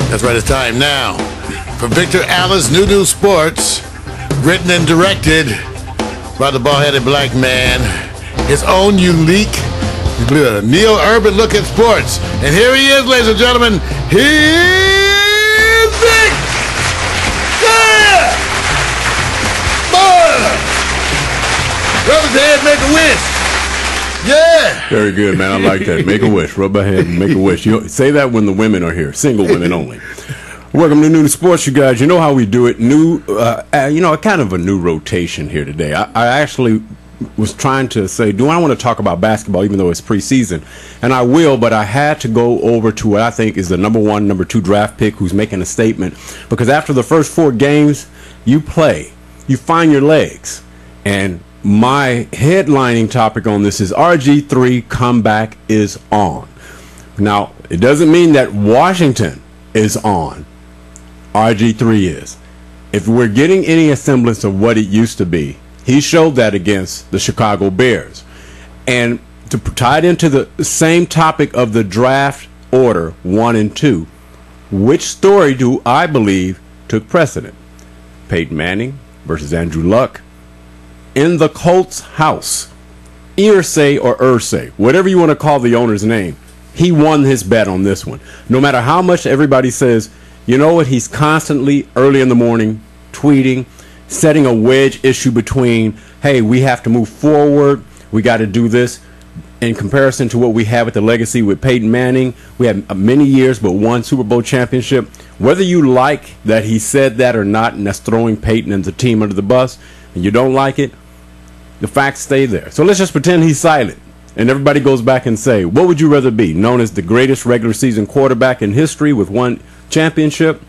That's right, it's time now for Victor Alice New Sports, written and directed by the bald-headed black man, his own unique neo-urban look at sports. And here he is, ladies and gentlemen, he's Vic! Yeah! Boy! Rub his head, make a wish. Yeah! Very good, man. I like that. Make a wish. Rub my head and make a wish. You say that when the women are here. Single women only. Welcome to New Sports, you guys. You know how we do it. Kind of a new rotation here today. I actually was trying to say, do I want to talk about basketball even though it's preseason? And I will, but I had to go over to what I think is the number 1, number 2 draft pick who's making a statement. Because after the first 4 games, you play. You find your legs. And my headlining topic on this is RGIII Comeback is on. Now, it doesn't mean that Washington is on. RG3 is. If we're getting any semblance of what it used to be, he showed that against the Chicago Bears. And to tie it into the same topic of the draft order 1 and 2, which story do I believe took precedent? Peyton Manning versus Andrew Luck in the Colts house. Irsay or Ursay, whatever you want to call the owner's name, he won his bet on this one. No matter how much everybody says, you know what, he's constantly early in the morning tweeting, setting a wedge issue between, hey, we have to move forward, we got to do this. In comparison to what we have with the legacy with Peyton Manning, we have many years but 1 Super Bowl championship. Whether you like that he said that or not, and that's throwing Peyton and the team under the bus, and you don't like it, the facts stay there. So let's just pretend he's silent. And everybody goes back and say, what would you rather be? Known as the greatest regular season quarterback in history with 1 championship,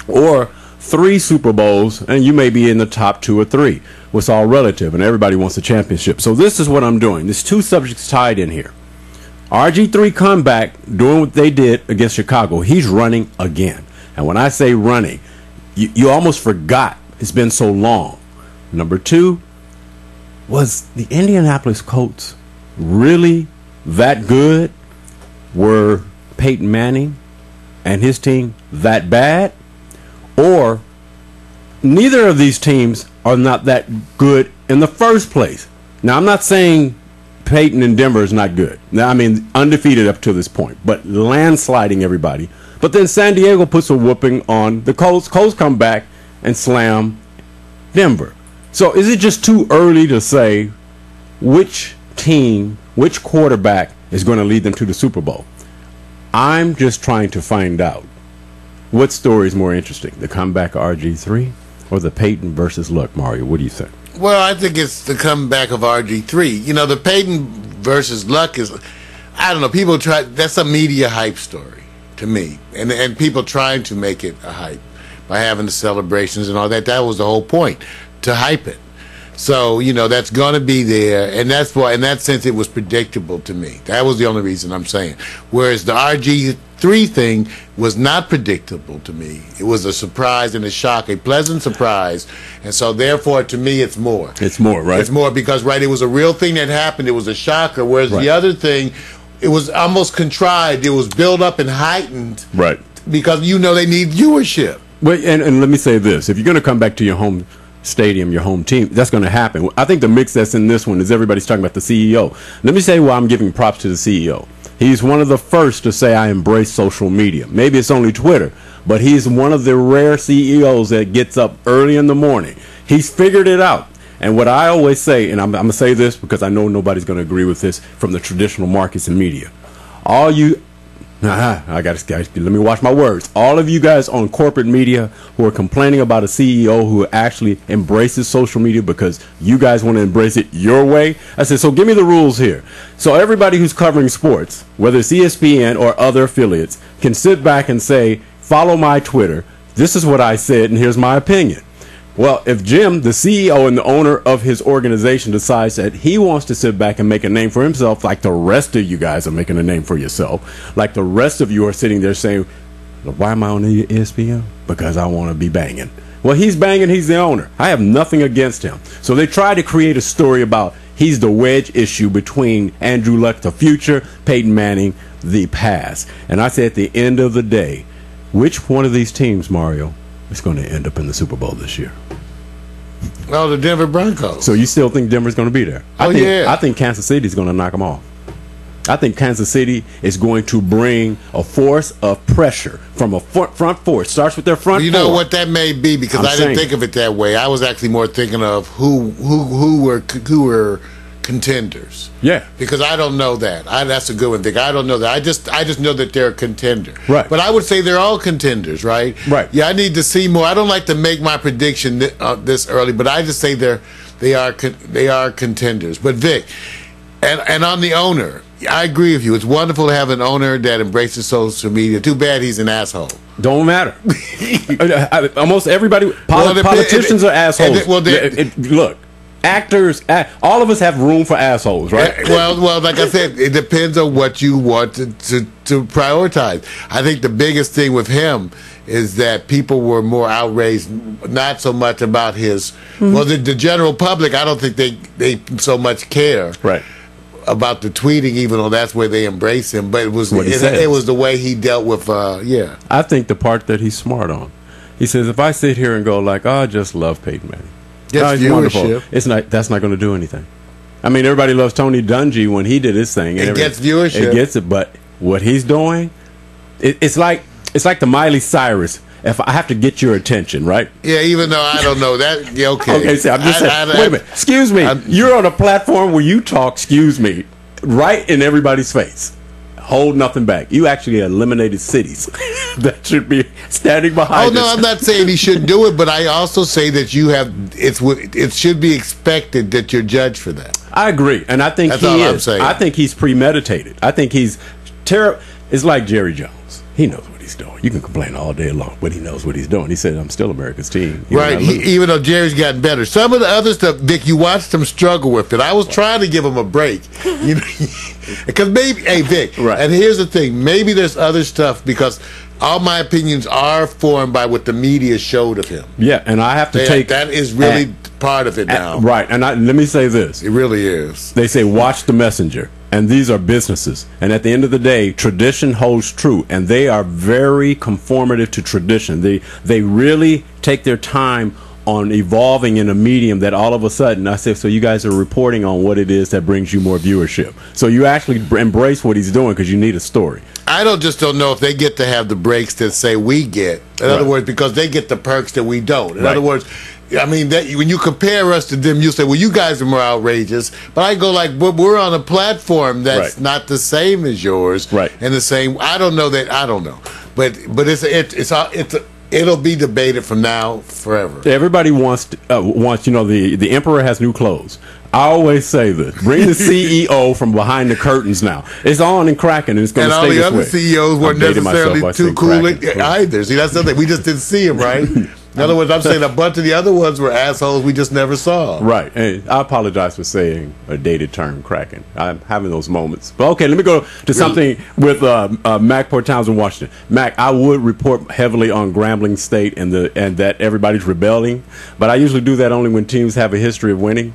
or 3 Super Bowls, and you may be in the top 2 or 3. Well, it's all relative, and everybody wants a championship. So this is what I'm doing. There's 2 subjects tied in here. RG3 Comeback, doing what they did against Chicago. He's running again. And when I say running, you almost forgot. It's been so long. Number 2, was the Indianapolis Colts really that good? Were Peyton Manning and his team that bad? Or neither of these teams are not that good in the first place. Now, I'm not saying Peyton in Denver is not good. Now, I mean, undefeated up to this point, but landsliding everybody. But then San Diego puts a whooping on the Colts. Colts come back and slam Denver. So is it just too early to say which team, which quarterback is going to lead them to the Super Bowl? I'm just trying to find out what story is more interesting, the comeback of RG3 or the Peyton versus Luck, Mario? What do you think? Well, I think it's the comeback of RG3. You know, the Peyton versus Luck is, I don't know, people try, that's a media hype story to me. And people trying to make it a hype by having the celebrations and all that. That was the whole point, to hype it. So, you know, that's going to be there, and that's why, in that sense, it was predictable to me. That was the only reason I'm saying. Whereas the RG3 thing was not predictable to me. It was a surprise and a shock, a pleasant surprise. And so, therefore, to me, it's more. It's more, right? It's more because, right, it was a real thing that happened. It was a shocker, whereas the other thing, it was almost contrived. It was built up and heightened. Right. Because, you know, they need viewership. Well, and let me say this. If you're going to come back to your home stadium, your home team, that's going to happen. I think the mix that's in this one is everybody's talking about the CEO. Let me say why I'm giving props to the CEO. He's one of the first to say, I embrace social media. Maybe it's only Twitter, but he's one of the rare CEOs that gets up early in the morning. He's figured it out. And what I always say, and I'm going to say this because I know nobody's going to agree with this from the traditional markets and media. All you let me watch my words. All of you guys on corporate media who are complaining about a CEO who actually embraces social media because you guys want to embrace it your way. I said, so give me the rules here. So everybody who's covering sports, whether it's ESPN or other affiliates, can sit back and say, follow my Twitter. This is what I said, and here's my opinion. Well, if Jim, the CEO and the owner of his organization, decides that he wants to sit back and make a name for himself, like the rest of you guys are making a name for yourself, like the rest of you are sitting there saying, why am I on ESPN? Because I want to be banging. Well, he's banging, he's the owner. I have nothing against him. So they try to create a story about he's the wedge issue between Andrew Luck, the future, Peyton Manning, the past. And I say at the end of the day, Which one of these teams, Mario, is going to end up in the Super Bowl this year? Oh, the Denver Broncos. So you still think Denver's going to be there? I think Kansas City is going to knock them off. I think Kansas City is going to bring a force of pressure from a front four. It starts with their front four. You know what that may be, because I didn't think of it that way. I was actually more thinking of who were contenders. Yeah, because I don't know that. That's a good one. I don't know that. I just know that they're a contender. Right. But I would say they're all contenders. Right. Right. Yeah, I need to see more. I don't like to make my prediction this early, but I just say they are contenders. But Vic, and on the owner, I agree with you. It's wonderful to have an owner that embraces social media. Too bad he's an asshole. Don't matter. Almost everybody, politicians are assholes. Look, actors, all of us have room for assholes, right? Well, like I said, it depends on what you want to prioritize. I think the biggest thing with him is that people were more outraged, not so much about his. Well, the general public, I don't think they so much care. Right. About the tweeting, even though that's where they embrace him, but it was the way he dealt with. I think the part that he's smart on. He says, if I sit here and go like, "Oh, I just love Peyton Manning," that's viewership. That's not going to do anything. I mean, everybody loves Tony Dungy when he did his thing. It gets viewership. It gets it, but what he's doing, it's like the Miley Cyrus. If I have to get your attention, right? Yeah, even though I don't know that. Yeah, okay. Okay, so I'm just saying. Wait a minute. Excuse me. You're on a platform where you talk, excuse me, right in everybody's face. Hold nothing back. You actually eliminated cities that should be standing behind. Oh no, I'm not saying he shouldn't do it, but I also say that it should be expected that you're judged for that. I agree, and I think that's all I'm saying. I think he's premeditated. I think he's terrible. It's like Jerry Jones. He knows what he's doing. You can complain all day long, but he knows what he's doing. He said, "I'm still America's team." Right. Even though Jerry's gotten better. Some of the other stuff, Vic, you watched him struggle with it. I was trying to give him a break, because maybe, hey, Vic. Right. And here's the thing: maybe there's other stuff, because all my opinions are formed by what the media showed of him. Yeah, and I have to take that is really part of it now. Right. And let me say this: it really is. They say, "Watch the messenger." And these are businesses. And at the end of the day, tradition holds true. And they are very conformative to tradition. They really take their time on evolving in a medium that all of a sudden, I said, so you guys are reporting on what it is that brings you more viewership. So you actually embrace what he's doing because you need a story. I don't know if they get to have the breaks that say we get. In other words, because they get the perks that we don't. In other words, I mean, when you compare us to them, you say, well, you guys are more outrageous. But I go like, but we're on a platform that's not the same as yours. Right. And the same, I don't know. But it'll be debated from now forever. Everybody wants, the emperor has new clothes. I always say this. Bring the CEO from behind the curtains now. It's on and cracking, and it's going to stay this way. And all the other CEOs weren't necessarily too cool either. See, that's something. We just didn't see them, right? In other words, I'm saying a bunch of the other ones were assholes we just never saw. Right. And I apologize for saying a dated term, cracking. I'm having those moments. But okay, let me go to something with Mac Port Townsend, Washington. Mac, I would report heavily on Grambling State and that everybody's rebelling, but I usually do that only when teams have a history of winning.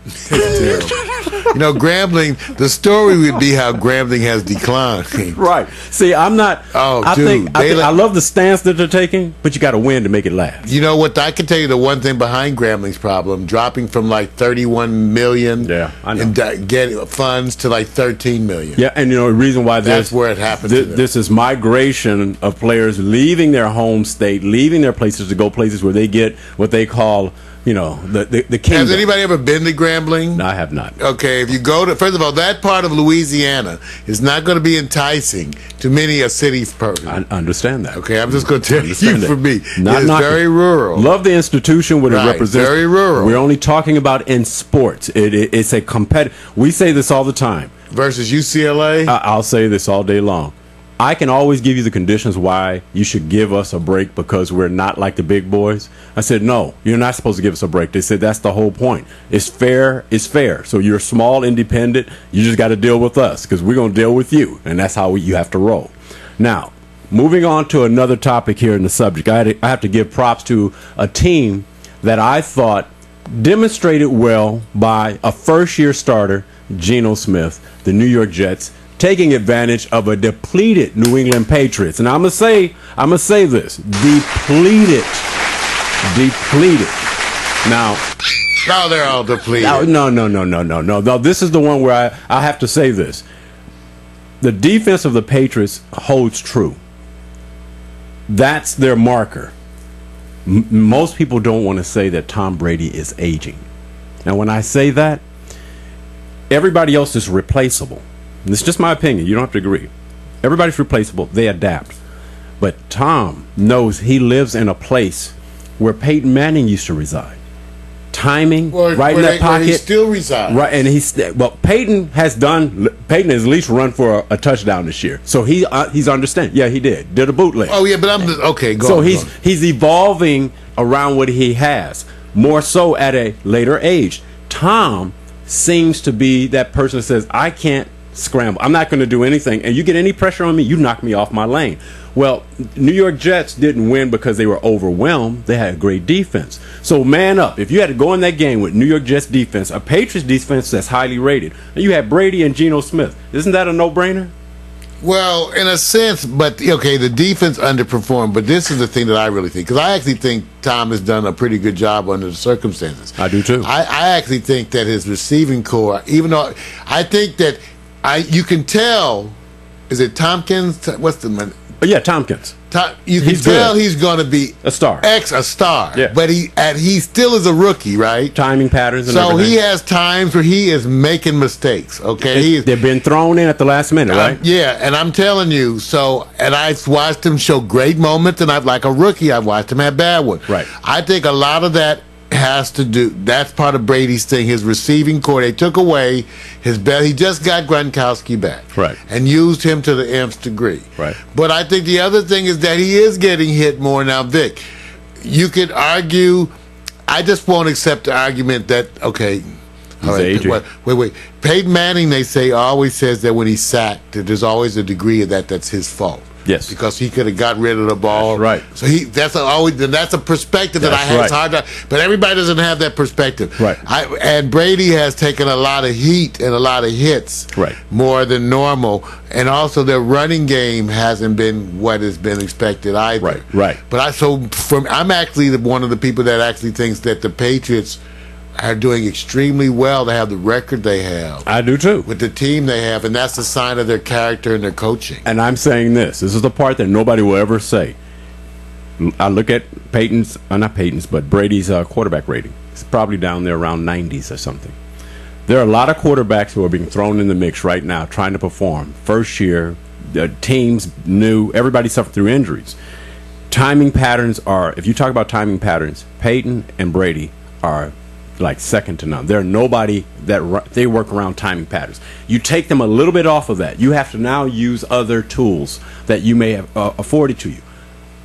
Grambling, the story would be how Grambling has declined. Right. See, I'm not. I love the stance that they're taking, but you got to win to make it last. You know what? I can tell you the one thing behind Grambling's problem, dropping from like 31 million and getting funds to like 13 million. Yeah, and the reason why that's where it happened. This is migration of players leaving their home state, leaving their places to go places where they get what they call the kingdom. Has anybody ever been to Grambling? No, I have not. Okay, if you go to, first of all, that part of Louisiana is not going to be enticing to many a city person. I understand that. Okay, I'm just going to tell you for me. It's very rural. Love the institution, what it represents. Very rural. We're only talking about in sports. It's a competitive. We say this all the time. Versus UCLA? I'll say this all day long. I can always give you the conditions why you should give us a break because we're not like the big boys. I said, no, you're not supposed to give us a break. They said, that's the whole point. It's fair. It's fair. So you're small, independent. You just got to deal with us because we're going to deal with you. And that's how you have to roll. Now, moving on to another topic here in the subject, I have to give props to a team that I thought demonstrated well by a first-year starter, Geno Smith, the New York Jets, taking advantage of a depleted New England Patriots. And I'm going to say, I'm gonna say this: depleted. Now, no, they're all depleted. No. This is the one where I have to say this: the defense of the Patriots holds true. That's their marker. Most people don't want to say that Tom Brady is aging. Now, when I say that, everybody else is replaceable. And it's just my opinion. You don't have to agree. Everybody's replaceable. They adapt. But Tom knows he lives in a place where Peyton Manning used to reside. Timing, right in that pocket. Where he still resides. Right, and Peyton has at least run for a touchdown this year. So he's understanding. Yeah, he did a bootleg. Oh yeah, but okay. So he's evolving around what he has, more so at a later age. Tom seems to be that person that says, I can't scramble. I'm not going to do anything. And you get any pressure on me, you knock me off my lane. Well, New York Jets didn't win because they were overwhelmed. They had a great defense. So man up. If you had to go in that game with New York Jets defense, a Patriots defense that's highly rated, and you had Brady and Geno Smith, isn't that a no-brainer? Well, in a sense, but okay, the defense underperformed, but this is the thing that I really think, because I actually think Tom has done a pretty good job under the circumstances. I do too. I actually think that his receiving core, even though I think that you can tell, is it Tompkins? What's the man? Yeah, Tompkins. You can tell he's going to be a star. A star. Yeah. But he still is a rookie, right? Timing patterns and everything. So he has times where he is making mistakes, okay? They've been thrown in at the last minute, right? Yeah, and I'm telling you, and I've watched him show great moments, and like a rookie, I've watched him have bad ones. Right. I think a lot of that has to do, that's part of Brady's thing, his receiving core. They took away his best. He just got Gronkowski back. Right. And used him to the nth degree. Right. But I think the other thing is that he is getting hit more now, Vic. You could argue, I just won't accept the argument that, okay, all right, wait. Peyton Manning, they say, always says that when he's sacked, that there's always a degree of that's his fault. Yes, because he could have got rid of the ball. That's right. So that's a perspective that I have. Right. It's hard to, but everybody doesn't have that perspective. Right. And Brady has taken a lot of heat and a lot of hits. Right. More than normal, and also their running game hasn't been what has been expected either. Right. Right. But I'm actually one of the people that actually thinks that the Patriots are doing extremely well to have the record they have. I do too. With the team they have, and that's a sign of their character and their coaching. And I'm saying this is the part that nobody will ever say. I look at but Brady's quarterback rating. It's probably down there around 90s or something. There are a lot of quarterbacks who are being thrown in the mix right now trying to perform. First year, the teams new, everybody suffered through injuries. Timing patterns if you talk about timing patterns, Peyton and Brady are like second to none. They're nobody they work around timing patterns. You take them a little bit off of that. You have to now use other tools that you may have afforded to you.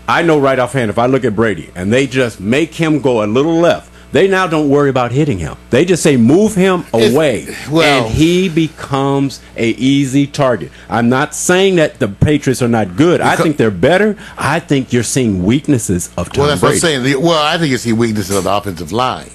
I know right offhand, if I look at Brady and they just make him go a little left, they now don't worry about hitting him. They just say move him away, and he becomes a easy target. I'm not saying that the Patriots are not good. I think they're better. I think you're seeing weaknesses of Tom Brady. Well, that's what I'm saying. Well, I think you see weaknesses of the offensive line.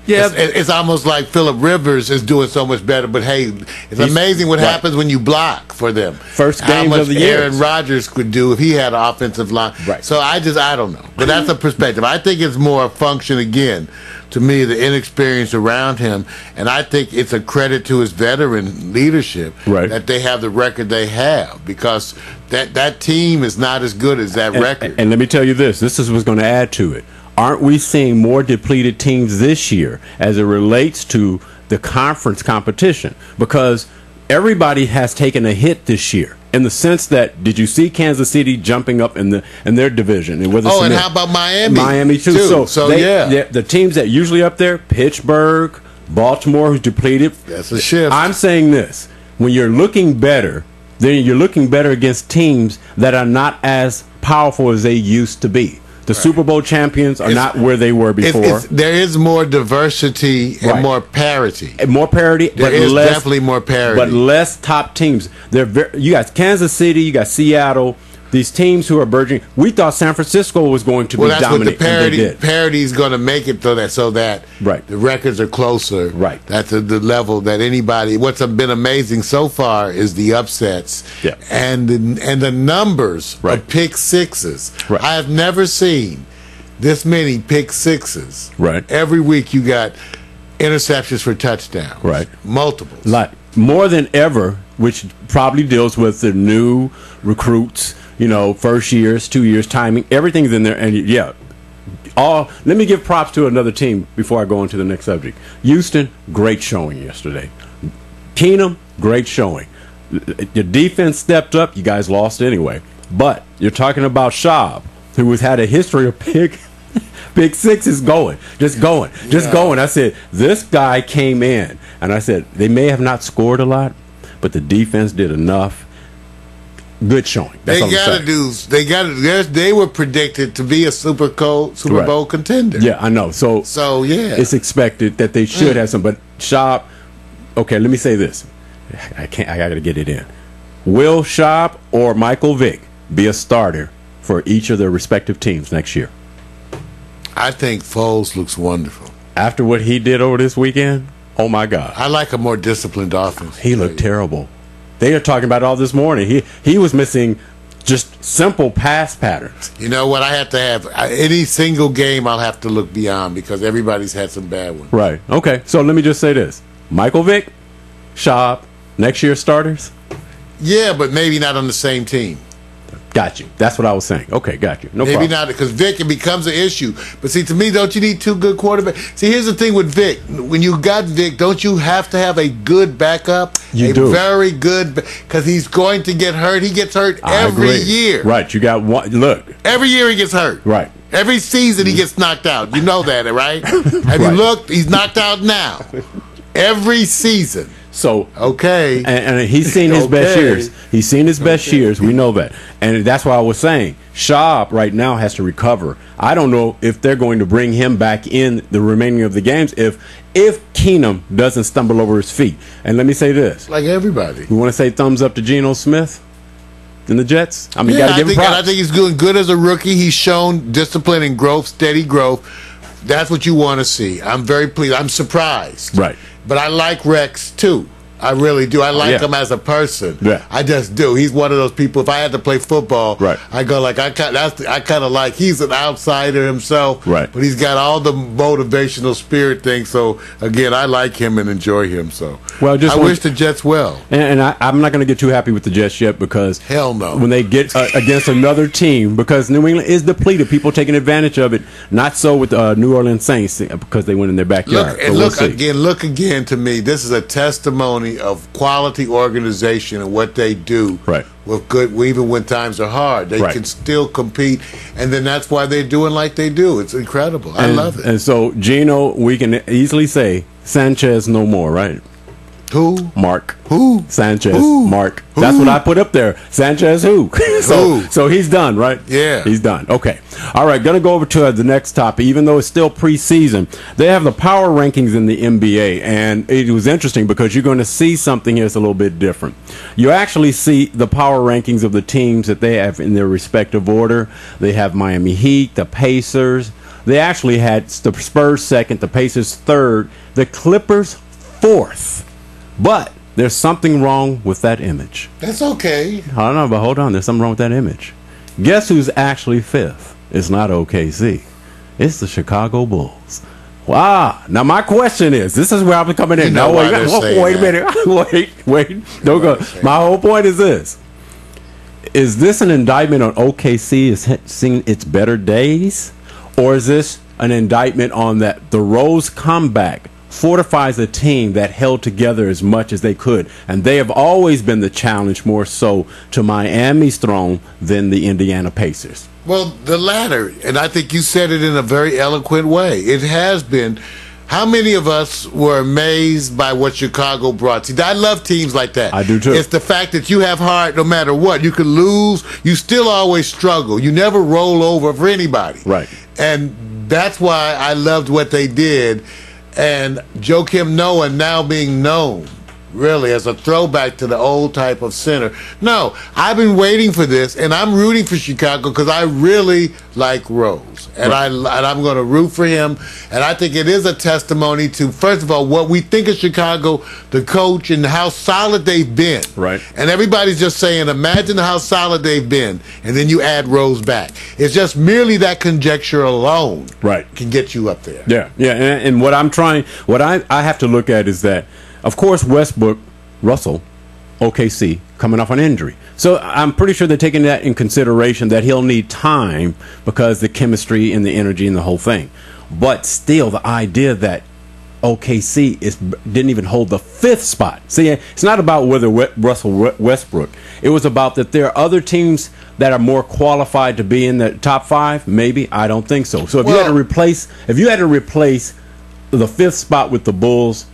Yeah, it's almost like Phillip Rivers is doing so much better, but hey, it's amazing what happens when you block for them. First game of the year. Aaron Rodgers could do if he had an offensive line. Right. So I don't know. But that's a perspective. I think it's more a function, again, to me, the inexperience around him, and I think it's a credit to his veteran leadership that they have the record they have, because that team is not as good as that record. And let me tell you this is what's going to add to it. Aren't we seeing more depleted teams this year as it relates to the conference competition? Because everybody has taken a hit this year in the sense that, did you see Kansas City jumping up in their division? And and how about Miami? Miami too. So the teams that usually up there, Pittsburgh, Baltimore, who's depleted. That's a shift. I'm saying this: when you're looking better, then you're looking better against teams that are not as powerful as they used to be. The Super Bowl champions are not where they were before. There is more diversity and more parity. More parity, but definitely more parity. But less top teams. You got Kansas City, you got Seattle, these teams who are burgeoning. We thought San Francisco was going to be dominant. Well, that's what the parity is going to make it so that right. the records are closer. Right. That's the level that anybody. What's been amazing so far is the upsets and the numbers of pick sixes. Right. I have never seen this many pick sixes. Right. Every week you got interceptions for touchdowns. Right. Multiples. Like more than ever, which probably deals with the new recruits, first years, 2 years, timing, everything's in there. And let me give props to another team before I go into the next subject. Houston, great showing yesterday. Keenum, great showing. Your defense stepped up. You guys lost anyway. But you're talking about Schaub, who has had a history of pick sixes going. I said, this guy came in, and I said, they may have not scored a lot, but the defense did enough. Good showing. That's they were predicted to be a Super Bowl contender. Yeah, I know. So yeah, it's expected that they should have some. But Schaub, okay, let me say this. I got to get it in. Will Schaub or Michael Vick be a starter for each of their respective teams next year? I think Foles looks wonderful. After what he did over this weekend, oh my God. I like a more disciplined offense. He looked terrible. They are talking about it all this morning. He was missing just simple pass patterns. You know what? I have to have any single game I'll have to look beyond because everybody's had some bad ones. Right. Okay. So let me just say this. Michael Vick, Schaub, next year starters? Yeah, but maybe not on the same team. Got you. That's what I was saying. Okay, got you. No problem. Maybe not, because Vic, it becomes an issue. But see, to me, don't you need two good quarterbacks? See, here's the thing with Vic. When you got Vic, don't you have to have a good backup? You do. Very good, because he's going to get hurt. He gets hurt every year. Right. You got one. Look. Every year he gets hurt. Right. Every season he gets knocked out. You know that, right? Have you looked? He's knocked out now. Every season. So okay, and he's seen his best years. He's seen his best years. We know that, and that's why I was saying Schaub right now has to recover. I don't know if they're going to bring him back in the remaining of the games if Keenum doesn't stumble over his feet. And let me say this: like everybody, we want to say thumbs up to Geno Smith and the Jets. I mean, yeah, you got to give him props. I think he's doing good as a rookie. He's shown discipline and growth, steady growth. That's what you want to see. I'm very pleased. I'm surprised. Right. But I like Rex, too. I really do. I like him as a person. Yeah. I just do. He's one of those people, if I had to play football, I go like, I kind of like, he's an outsider himself, but he's got all the motivational spirit things. So, again, I like him and enjoy him. So, I wish the Jets well. And I'm not going to get too happy with the Jets yet because hell no. When they get against another team, because New England is depleted, people taking advantage of it. Not so with New Orleans Saints because they went in their backyard. Look again to me. This is a testimony of quality organization and what they do with good, even when times are hard, they can still compete, and then that's why they're doing like they do. It's incredible. I love it. And so Geno, we can easily say Sanchez no more, right? Who? Mark. Who? Sanchez. Who? Mark. Who? That's what I put up there. Sanchez who? So he's done, right? Yeah. He's done. Okay. All right. Going to go over to the next topic. Even though it's still preseason, they have the power rankings in the NBA. And it was interesting because you're going to see something here that's a little bit different. You actually see the power rankings of the teams that they have in their respective order. They have Miami Heat, the Pacers. They actually had the Spurs second, the Pacers third, the Clippers fourth. But there's something wrong with that image. That's okay. I don't know, but hold on. There's something wrong with that image. Guess who's actually fifth? It's not OKC. It's the Chicago Bulls. Wow. Now, my question is, this is where I'm coming in. Now, wait a minute. Wait. Don't go. My whole point is this. Is this an indictment on OKC is seeing its better days? Or is this an indictment on that the Rose comeback fortifies a team that held together as much as they could, and they have always been the challenge more so to Miami's throne than the Indiana Pacers? Well, the latter, and I think you said it in a very eloquent way. It has been. How many of us were amazed by what Chicago brought? See, I love teams like that. I do too. It's the fact that you have heart no matter what. You could lose. You still always struggle. You never roll over for anybody. Right. And that's why I loved what they did. And Joakim Noah now being known really, as a throwback to the old type of center. No, I've been waiting for this, and I'm rooting for Chicago because I really like Rose, and I'm going to root for him. And I think it is a testimony to, first of all, what we think of Chicago, the coach, and how solid they've been. Right. And everybody's just saying, imagine how solid they've been, and then you add Rose back. It's just merely that conjecture alone, can get you up there. Yeah, yeah. And what I have to look at is that, of course, Russell, OKC, coming off an injury. So I'm pretty sure they're taking that in consideration, that he'll need time because the chemistry and the energy and the whole thing. But still, the idea that OKC didn't even hold the 5th spot. See, it's not about whether Russell Westbrook. It was about that there are other teams that are more qualified to be in the top 5. Maybe. I don't think so. So if you had to replace the 5th spot with the Bulls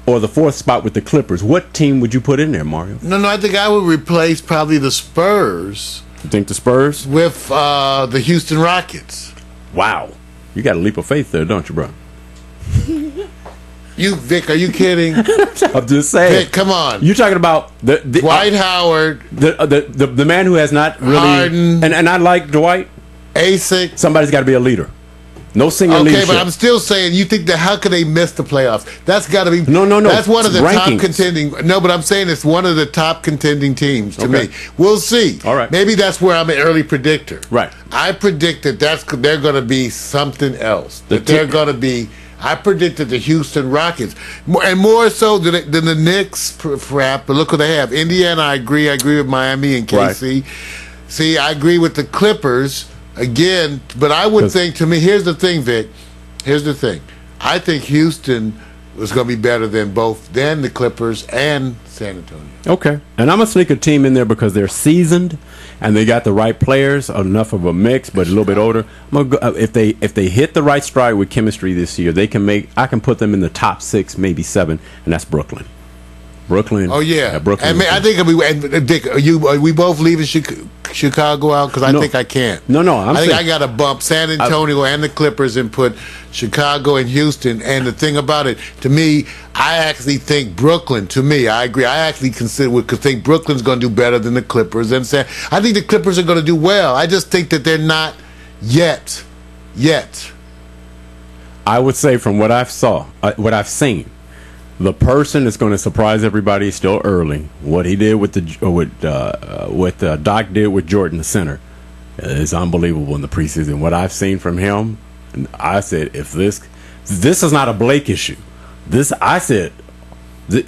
or the 4th spot with the Clippers, what team would you put in there, Mario? No, I think I would replace probably the Spurs. You think the Spurs? With the Houston Rockets. Wow. You got a leap of faith there, don't you, bro? Vic, are you kidding? I'm just saying. Vic, come on. You're talking about the Dwight Howard. The man who has not really... Harden. And I like Dwight. Asic. Somebody's got to be a leader. No single leadership. Okay, but I'm still saying, you think that how could they miss the playoffs? That's got to be... No. That's one of the rankings. top contending... No, but I'm saying it's one of the top contending teams to me. We'll see. All right. Maybe that's where I'm an early predictor. Right. I predict that they're going to be something else. They're going to be... I predicted the Houston Rockets, and more so than the Knicks, perhaps. But look what they have. Indiana, I agree. I agree with Miami and KC. Right. See, I agree with the Clippers again. But I would think, to me, here's the thing, Vic. Here's the thing. I think Houston was going to be better than the Clippers and San Antonio. Okay, and I'm gonna sneak a team in there because they're seasoned and they got the right players, enough of a mix, but a little bit older. I'm gonna go, if they hit the right stride with chemistry this year, they can make. I can put them in the top 6, maybe 7, and that's Brooklyn. Brooklyn. Oh yeah, Brooklyn. And I think Dick, are we both leaving Chicago out? Because I think I can't. No. I think I got to bump San Antonio and the Clippers and put Chicago and Houston. And the thing about it, to me, I actually think Brooklyn. To me, I agree. I actually think Brooklyn's going to do better than the Clippers. And I think the Clippers are going to do well. I just think that they're not yet. I would say from what I've seen. The person that's going to surprise everybody is still early. What he did with Doc did with Jordan, the center, is unbelievable in the preseason. What I've seen from him, I said, if this is not a Blake issue,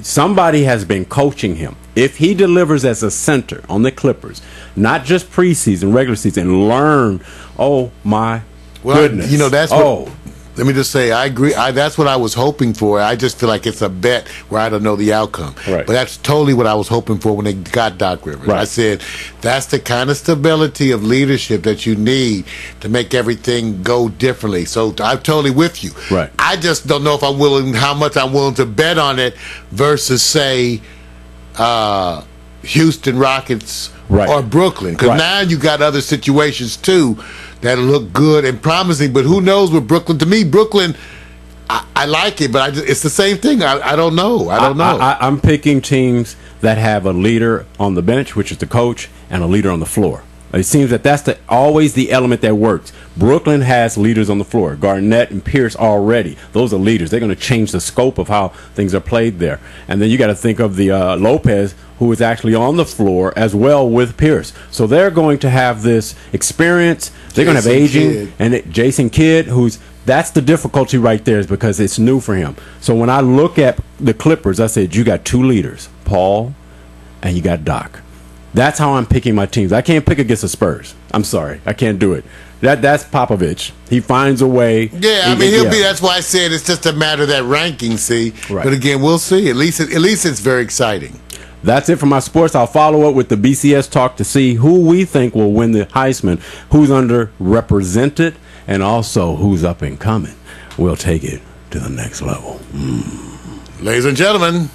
somebody has been coaching him. If he delivers as a center on the Clippers, not just preseason, regular season, learn. Oh my goodness! That's what. Let me just say, I agree. That's what I was hoping for. I just feel like it's a bet where I don't know the outcome. Right. But that's totally what I was hoping for when they got Doc Rivers. Right. I said, that's the kind of stability of leadership that you need to make everything go differently. So I'm totally with you. Right. I just don't know if how much I'm willing to bet on it versus, say, Houston Rockets or Brooklyn. Because now you got other situations, too, that look good and promising, but who knows with Brooklyn? To me, Brooklyn, I like it, but it's the same thing. I don't know. I'm picking teams that have a leader on the bench, which is the coach, and a leader on the floor. It seems that that's always the element that works. Brooklyn has leaders on the floor. Garnett and Pierce already. Those are leaders. They're going to change the scope of how things are played there. And then you got to think of the Lopez, who is actually on the floor as well with Pierce. So they're going to have this experience. They're going to have aging. And Jason Kidd, that's the difficulty right there, is because it's new for him. So when I look at the Clippers, I said, you got 2 leaders, Paul and you got Doc. That's how I'm picking my teams. I can't pick against the Spurs. I'm sorry. I can't do it. That's Popovich. He finds a way. Yeah, he'll be. That's why I said it's just a matter of that ranking, see. Right. But again, we'll see. At least it's very exciting. That's it for my sports. I'll follow up with the BCS talk to see who we think will win the Heisman, who's underrepresented, and also who's up and coming. We'll take it to the next level. Ladies and gentlemen,